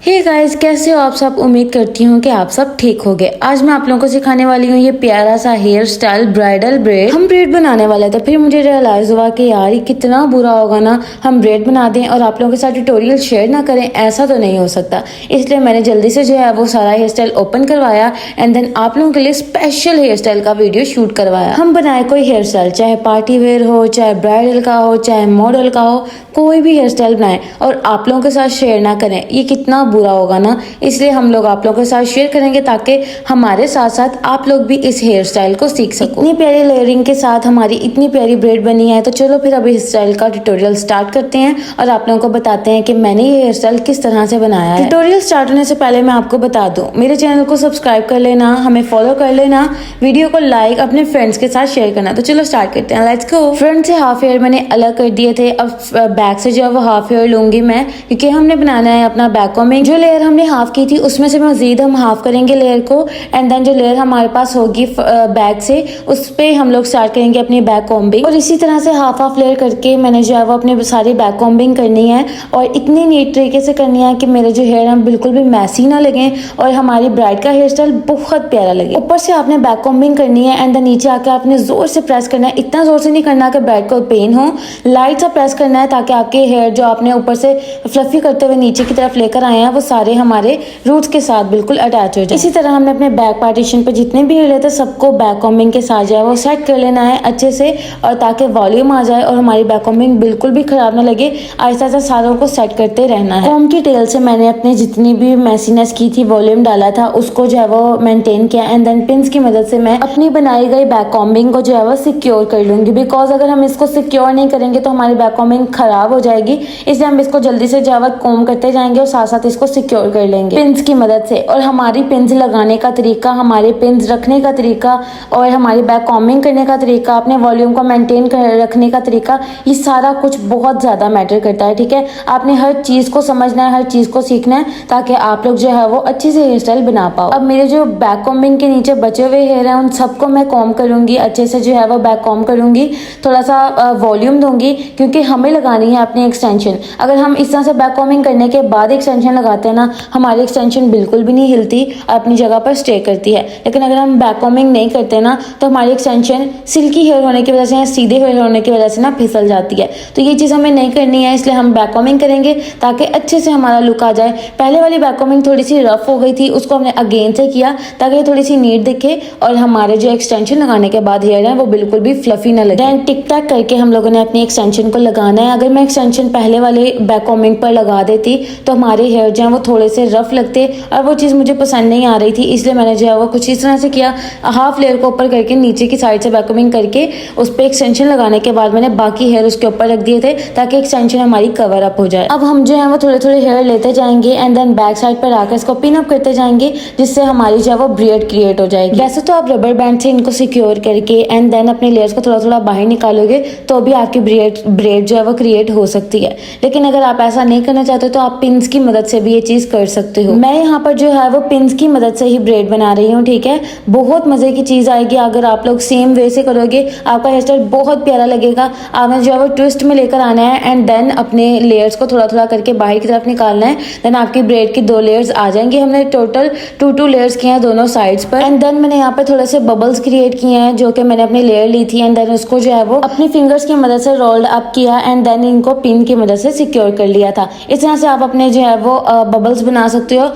Hey guys, कैसे हो आप सब। उम्मीद करती हूँ कि आप सब ठीक होगे। आज मैं आप लोगों को सिखाने वाली हूँ ये प्यारा सा हेयर स्टाइल ब्राइडल ब्रेड। हम ब्रेड बनाने वाले थे, फिर मुझे रियलाइज हुआ कि यार ये कितना बुरा होगा ना, हम ब्रेड बना दें और आप लोगों के साथ ट्यूटोरियल शेयर ना करें, ऐसा तो नहीं हो सकता। इसलिए मैंने जल्दी से जो है वो सारा हेयर स्टाइल ओपन करवाया एंड देन आप लोगों के लिए स्पेशल हेयर स्टाइल का वीडियो शूट करवाया। हम बनाए कोई हेयर स्टाइल, चाहे पार्टी वेयर हो, चाहे ब्राइडल का हो, चाहे मॉडल का हो, कोई भी हेयर स्टाइल बनाए और आप लोगों के साथ शेयर ना करें, ये कितना बुरा होगा ना। इसलिए हम लोग आप लोगों के साथ शेयर करेंगे ताकि हमारे साथ साथ आप लोग भी इस हेयर स्टाइल को सीख सको। इतनी प्यारी लेयरिंग के साथ हमारी इतनी प्यारी ब्रेड बनी है, तो चलो फिर अभी इस स्टाइल का ट्यूटोरियल स्टार्ट करते हैं और आप लोगों को बताते हैं कि मैंने ये हेयर स्टाइल किस तरह से बनाया है। ट्यूटोरियल स्टार्ट होने से पहले मैं आपको बता दूं, मेरे चैनल को सब्सक्राइब कर लेना, हमें फॉलो कर लेना, वीडियो को लाइक अपने फ्रेंड्स के साथ शेयर करना। तो चलो स्टार्ट करते हैं, लेट्स गो। फ्रंट से हाफ हेयर मैंने अलग कर दिए थे, अब बैक से जो है वो हाफ हेयर लूंगी मैं, क्योंकि हमने बनाना है अपना बैक कॉम्बिंग। जो लेयर हमने हाफ की थी उसमें से मजीद हम हाफ करेंगे लेयर को एंड देन जो लेयर हमारे पास होगी बैक से, उस पे हम लोग स्टार्ट करेंगे अपनी बैक कॉम्बिंग। और इसी तरह से हाफ हाफ लेयर करके मैंने जो है वो अपनी सारी बैक कॉम्बिंग करनी है और इतनी नीट तरीके से करनी है कि मेरे जो हेयर हैं बिल्कुल भी मैसी ना लगे और हमारी ब्राइड का हेयर स्टाइल बहुत प्यारा लगे। ऊपर से आपने बैक कॉम्बिंग करनी है एंड देन नीचे आके आपने जोर से प्रेस करना है, इतना जोर से नहीं करना कि ब्राइड को पेन हो, लाइट सा प्रेस करना है ताकि आपके हेयर जो आपने ऊपर से फ्लफी करते हुए नीचे की तरफ लेकर आए हैं वो सारे हमारे रूट्स के साथ बिल्कुल अटैच हो जाए। इसी तरह हमने अपने बैक पार्टीशन पे जितने भी हेयर थे सबको बैक कॉम्बिंग के साथ जो है वो सेट कर लेना है अच्छे से, और ताकि वॉल्यूम आ जाए और हमारी बैक कॉम्बिंग बिल्कुल भी खराब ना लगे। आहिस्ता आहिस्ता सारों को सेट करते रहना है। कॉम्ब की टेल से मैंने अपनी जितनी भी मैसीनेस की थी, वॉल्यूम डाला था, उसको जो है वो मेंटेन किया एंड देन पिन्स की मदद से मैं अपनी बनाई गई बैक कॉम्बिंग को जो है वो सिक्योर कर लूंगी। बिकॉज अगर हम इसको सिक्योर नहीं करेंगे तो हमारी बैक कॉम्बिंग खराब हो जाएगी, इसलिए हम इसको जल्दी से जो है वो कॉम्ब करते जाएंगे और साथ साथ इसको सिक्योर कर लेंगे पिन्स की मदद से। और हमारी पिन्स लगाने का तरीका, हमारे पिन्स रखने का तरीका और हमारी बैक कॉम्बिंग करने का तरीका, अपने वॉल्यूम को मेंटेन रखने का तरीका, ये सारा कुछ बहुत ज्यादा मैटर करता है। ठीक है, आपने हर चीज को समझना है, हर चीज को सीखना है ताकि आप लोग जो है वो अच्छे से हेयर स्टाइल बना पाओ। अब मेरे जो बैक कॉम्बिंग के नीचे बचे हुए हेयर हैं उन सबको मैं कॉम्ब करूंगी अच्छे से, जो है वो बैक कॉम्ब करूंगी, थोड़ा सा वॉल्यूम दूंगी क्योंकि हमें लगानी है अपनी एक्सटेंशन। अगर हम इस तरह से बैक कॉम्बिंग करने के बाद एक्सटेंशन लगाते हैं ना, हमारी एक्सटेंशन बिल्कुल भी नहीं हिलती, अपनी जगह पर स्टे करती है। लेकिन अगर हम बैक कॉम्बिंग नहीं करते ना तो हमारी एक्सटेंशन सिल्की हेयर होने की वजह से या सीधे हेयर होने की वजह से ना फिसल जाती है। तो ये चीज़ हमें नहीं करनी है, इसलिए हम बैक कॉम्बिंग करेंगे ताकि अच्छे से हमारा लुक आ जाए। पहले वाली बैक कॉम्बिंग थोड़ी सी रफ हो गई थी, उसको हमने अगेन से किया ताकि थोड़ी सी नीट दिखे और हमारे जो एक्सटेंशन लगाने के बाद हेयर है वो बिल्कुल भी फ्लफी ना लगे। देन टिक टैक करके हम लोगों ने अपनी एक्सटेंशन को लगाना है। अगर मैं एक्सटेंशन पहले वाले बैक कॉम्बिंग पर लगा देती तो हमारे हेयर जो है वो थोड़े से रफ लगते और वो चीज़ मुझे पसंद नहीं आ रही थी, इसलिए मैंने जो है वो कुछ इस तरह से किया, हाफ लेयर को ऊपर करके नीचे की साइड से बैक कॉम्बिंग करके उस पर एक्सटेंशन लगाने के बाद मैंने बाकी हेयर उसके ऊपर रख दिए थे ताकि एक्सटेंशन हमारी कवर अप हो जाए। अब हम जो है वो थोड़े थोड़े हेयर लेते जाएंगे एंड देन बैक साइड पर आकर इसको पिन अप करते जाएंगे, जिससे हमारी जो है वो ब्रेड क्रिएट हो जाएगी। वैसे तो आप रबर बैंड से इनको सिक्योर करके एंड देन अपने लेयर्स को थोड़ा थोड़ा बाहर निकालोगे तो भी आपकी ब्रेड जो है वो क्रिएट हो सकती है। लेकिन अगर आप ऐसा नहीं करना चाहते तो आप पिन्स की मदद से भी ये चीज कर सकते हो। मैं यहाँ पर जो है वो पिन्स की मदद से ही ब्रेड बना रही हूँ। ठीक है, बहुत मजे की चीज आएगी अगर आप लोग सेम वे से करोगे, आपका हेयर स्टाइल बहुत प्यारा लगेगा। आपने जो है वो ट्विस्ट में लेकर आना है एंड देन अपने लेयर्स को थोड़ा थोड़ा करके बाहर की तरफ निकालना है। देन आपकी ब्रेड की 2 लेयर्स आ जाएंगी। हमने टोटल 2 लेयर्स किए हैं दोनों साइड्स पर एंड देन मैंने यहाँ पे थोड़े से बबल्स क्रिएट किए हैं जो कि मैंने अपनी लेयर ली थी एंड देन उसको जो है वो अपनी फिंगर्स की मदद से रोल्ड अप किया एंड देन इनको पिन की मदद से सिक्योर कर लिया था। इस तरह से आप अपने जो है वो बबल्स बना सकते हो।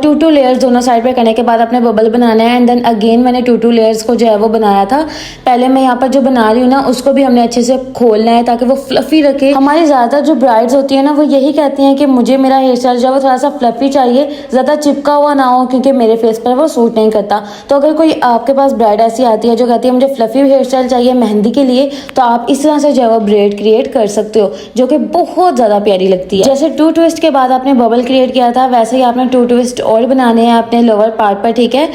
2 लेयर्स दोनों साइड पे करने के बाद अपने बबल बनाना है एंड देन अगेन मैंने 2 लेयर्स को जो है वो बनाया था। पहले मैं यहाँ पर जो बना रही हूँ ना उसको भी हमने अच्छे से खोलना है ताकि वो फ्लफी रखे। हमारी ज्यादातर जो ब्राइड्स होती है ना वो यही कहती हैं कि मुझे मेरा हेयर स्टाइल जो है वो थोड़ा सा फ्लफी चाहिए, ज्यादा चिपका हुआ ना हो क्योंकि मेरे फेस पर वो सूट नहीं करता। तो अगर कोई आपके पास ब्राइड ऐसी आती है जो कहती है मुझे फ्लफी हेयर स्टाइल चाहिए मेहंदी के लिए, तो आप इस तरह से जो है वो ब्रेड क्रिएट कर सकते हो जो कि बहुत ज्यादा प्यारी लगती है। जैसे 2 ट्विस्ट के बाद आपने बबल क्रिएट किया था वैसे ही आपने 2 ट्विस्ट और बनाने हैं अपने लोअर पार्ट पर। ठीक है,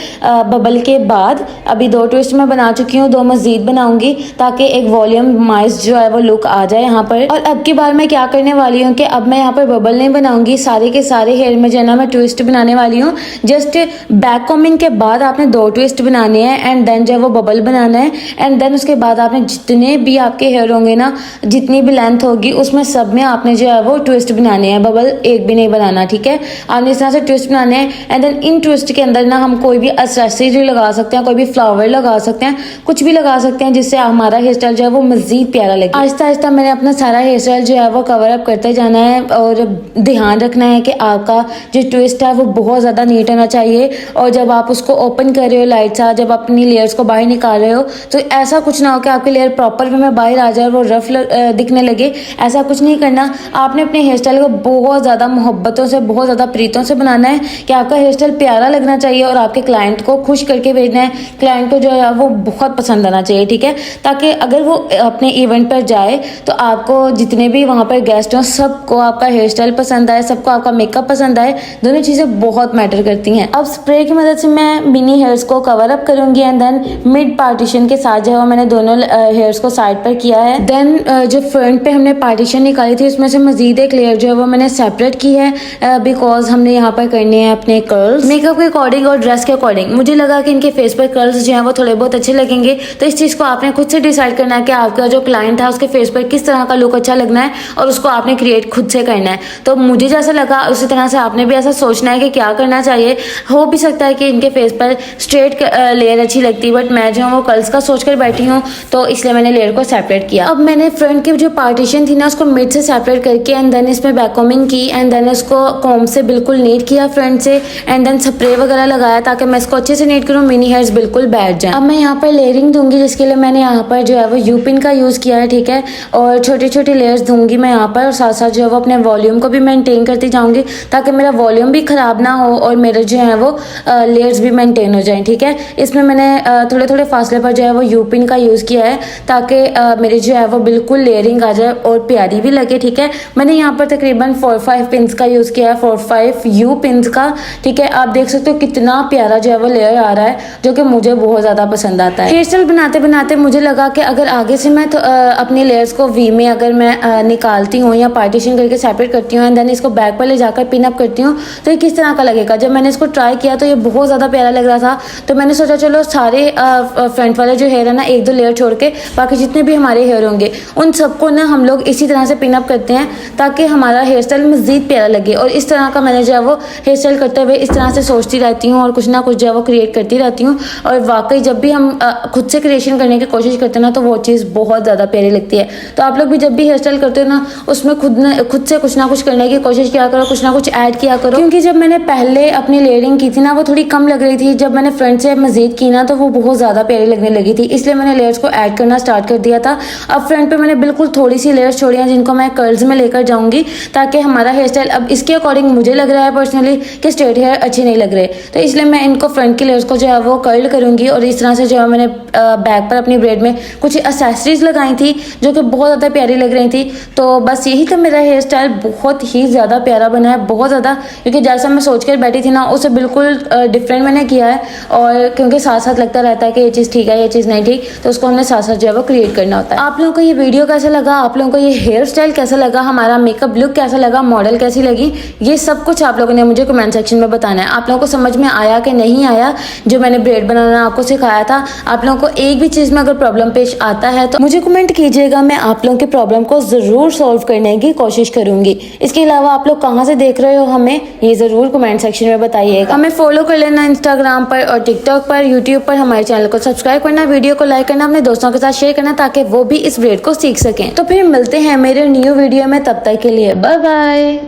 बबल के बाद अभी 2 ट्विस्ट मैं बना चुकी हूँ, 2 मजीद बनाऊंगी ताकि एक वॉल्यूम माइस जो है वो लुक आ जाए यहाँ पर। और अब की बार मैं क्या करने वाली हूँ कि अब मैं यहाँ पर बबल नहीं बनाऊंगी, सारे के सारे हेयर में जो है ना मैं ट्विस्ट बनाने वाली हूँ। जस्ट बैक कॉम्बिंग के बाद आपने 2 ट्विस्ट बनाने हैं एंड देन जो है वो बबल बनाना है एंड देन उसके बाद आपने जितने भी आपके हेयर होंगे ना, जितनी भी लेंथ होगी उसमें सब में आपने जो है वो ट्विस्ट बनाने हैं, बबल एक भी नहीं बनाना करना, ठीक है। आपने इस तरह से ट्विस्ट बनाने हैं एंड देन इन ट्विस्ट के अंदर ना हम कोई भी एक्सेसरी लगा सकते हैं, कोई भी फ्लावर लगा सकते हैं, कुछ भी लगा सकते हैं जिससे हमारा हेयर स्टाइल जो है वो मजीद प्यारा लगे। आहिस्ता आहिस्ता मैंने अपना सारा हेयर स्टाइल जो है वो कवर अप करते जाना है और ध्यान रखना है कि आपका जो ट्विस्ट है वो बहुत ज़्यादा नीट होना चाहिए। और जब आप उसको ओपन कर रहे हो लाइट सा, जब अपनी लेयर्स को बाहर निकाल रहे हो तो ऐसा कुछ ना हो कि आपकी लेयर प्रॉपर वे में बाहर आ जाए और वो रफ दिखने लगे। ऐसा कुछ नहीं करना। आपने अपने हेयर स्टाइल को बहुत ज़्यादा मोहब्बतों से, बहुत ज़्यादा प्रीतों से बनाना है कि आपका हेयर स्टाइल प्यारा लगना चाहिए और आपके क्लाइंट को खुश करके भेजना है। क्लाइंट को जो है वो बहुत पसंद आना चाहिए, ठीक है, ताकि अगर वो अपने इवेंट पर जाए तो आपको जितने भी वहाँ पर गेस्ट हों सबको आपका हेयर स्टाइल पसंद आए, सबको आपका मेकअप पसंद आए। दोनों चीज़ें बहुत मैटर करती हैं। अब स्प्रे की मदद से मैं मिनी हेयर्स को कवर अप करूंगी एंड देन मिड पार्टीशन के साथ जो है मैंने दोनों हेयर्स को साइड पर किया है। देन जो फ्रंट पे हमने पार्टीशन निकाली थी उसमें से मजीद एक लेयर जो है वो मैंने सेपरेट की है बिकॉज हमने यहाँ पर करने हैं अपने कर्ल्स। मेकअप के अकॉर्डिंग और ड्रेस के अकॉर्डिंग मुझे लगा कि इनके फेस पर कर्ल्स जो है वो थोड़े बहुत अच्छे लगेंगे, तो इस चीज़ को आपने खुद से डिसाइड करना है कि आपका जो क्लाइंट है उसके फेस पर किस तरह का लुक अच्छा लगना है और उसको आपने क्रिएट खुद से करना है। तो मुझे जैसा लगा उसी तरह से आपने भी ऐसा सोचना है कि क्या करना चाहिए। हो भी सकता है कि इनके फेस पर स्ट्रेट लेयर अच्छी लगती है बट मैं जो वो कर्ल्स का सोच कर बैठी हूँ तो इसलिए मैंने लेयर को सेपरेट किया। अब मैंने फ्रंट की जो पार्टीशन थी ना उसको मिड से सेपरेट करके एंड देन इसमें बैककॉमिंग की एंड देन इसको कॉम्ब से बिल्कुल नीट किया फ्रंट से एंड देन स्प्रे वगैरह लगाया ताकि मैं इसको अच्छे से नीट करूँ, मिनी हेयर्स बिल्कुल बैठ जाए। अब मैं यहाँ पर लेयरिंग दूंगी जिसके लिए मैंने यहाँ पर जो है वो यू पिन का यूज़ किया है, ठीक है, और छोटे छोटे लेयर्स दूंगी मैं यहाँ पर और साथ साथ जो है वो अपने वॉल्यूम को भी मेंटेन करती जाऊंगी ताकि मेरा वॉल्यूम भी ख़राब ना हो और मेरे जो है वो लेयर्स भी मेंटेन हो जाएं, ठीक है। इसमें मैंने थोड़े थोड़े फासले पर जो है वो यू पिन का यूज़ किया है ताकि मेरी जो है वो बिल्कुल लेयरिंग आ जाए और प्यारी भी लगे, ठीक है। मैंने यहाँ पर तकरीबन 4-5 पिन्स का यूज़ किया है, 4-5 यू पिन्स का, ठीक है। आप देख सकते हो कितना प्यारा जो है वो लेयर आ रहा है जो कि मुझे बहुत ज़्यादा पसंद आता है। हेयर स्टाइल बनाते बनाते मुझे लगा कि अगर आगे से मैं अपनी लेयर्स को वी में अगर मैं निकालती हूँ या पार्टीशन करके सेपरेट करती हूँ एंड देन इसको बैक पर ले जाकर पिन अप करती हूँ तो ये किस तरह का लगेगा। जब मैंने इसको ट्राई किया तो ये बहुत ज़्यादा प्यारा लग रहा था, तो मैंने सोचा चलो सारे फ्रंट वाले जो हेयर है ना एक दो लेयर छोड़ के बाकी जितने भी हमारे हेयर होंगे उन सबको ना हम लोग इसी तरह से पिन अप करते हैं ताकि हमारा हेयर स्टाइल मज़ीद प्यारा लगे। और इस तरह का मैंने जो है वो हेयर स्टाइल करते हुए इस तरह से सोचती रहती हूँ और कुछ ना कुछ जो है वो क्रिएट करती रहती हूँ। और वाकई जब भी हम खुद से क्रिएशन करने की कोशिश करते हैं ना तो वो चीज़ बहुत ज़्यादा प्यारी लगती है। तो आप लोग भी जब भी हेयर स्टाइल करते हो ना उसमें खुद से कुछ ना कुछ करने की कोशिश किया करो, कुछ ना कुछ ऐड किया करो। क्योंकि जब मैंने पहले अपनी लेयरिंग की थी ना वो थोड़ी कम लग रही थी, जब मैंने फ्रंट से मजीद की ना तो वो बहुत ज़्यादा प्यारी लगने लगी थी, इसलिए मैंने लेयर्स को ऐड करना स्टार्ट कर दिया था। अब फ्रंट पे मैंने बिल्कुल थोड़ी सी लेयर्स छोड़ी हैं जिनको मैं कर्ल्स में लेकर जाऊंगी ताकि हमारा हेयर स्टाइल अब इसके अकॉर्डिंग मुझे लग रहा है पर्सनली कि स्ट्रेट हेयर अच्छे नहीं लग रहे, तो इसलिए मैं इनको फ्रंट की लेयर्स को जो है वो कर्ल करूंगी। और इस तरह से जो है मैंने बैक पर अपनी ब्रेड में कुछ एक्सेसरीज लगाई थी जो कि बहुत ज़्यादा प्यारी लग रही थी। तो बस यही तो मेरा हेयर स्टाइल बहुत ही ज़्यादा प्यारा बना है, बहुत ज़्यादा, क्योंकि जैसा मैं सोच कर बैठी थी ना उससे बिल्कुल डिफरेंट मैंने किया है। और क्योंकि साथ साथ लगता रहता है कि ये चीज़ ठीक है ये चीज़ नहीं ठीक, तो उसको हमने साथ साथ जो है वो क्रिएट करना होता है। आप लोगों को ये वीडियो कैसा लगा, आप लोगों को ये हेयर स्टाइल कैसा लगा, हमारा मेकअप लुक कैसा लगा, मॉडल कैसी लगी, ये सब कुछ आप लोगों ने मुझे कमेंट सेक्शन में बताना है। आप लोगों को समझ में आया कि नहीं आया जो मैंने ब्रेड बनाना आपको सिखाया था। आप लोगों को एक भी चीज़ में अगर प्रॉब्लम पेश आता है तो मुझे कमेंट कीजिएगा, मैं आप लोगों की प्रॉब्लम को ज़रूर सॉल्व करने की कोशिश करूंगी। इसके अलावा आप लोग कहाँ से देख रहे हो हमें ये ज़रूर कमेंट सेक्शन में बताइएगा। हमें फॉलो कर लेना इंस्टाग्राम पर और टिकटॉक पर, यूट्यूब पर। हमारे चैनल को सब्सक्राइब करना, वीडियो को लाइक करना, अपने दोस्तों के साथ शेयर करना ताकि वो भी इस ब्रेड को सीख सकें। तो फिर मिलते हैं मेरे न्यू वीडियो में, तब तक के लिए बाय बाय।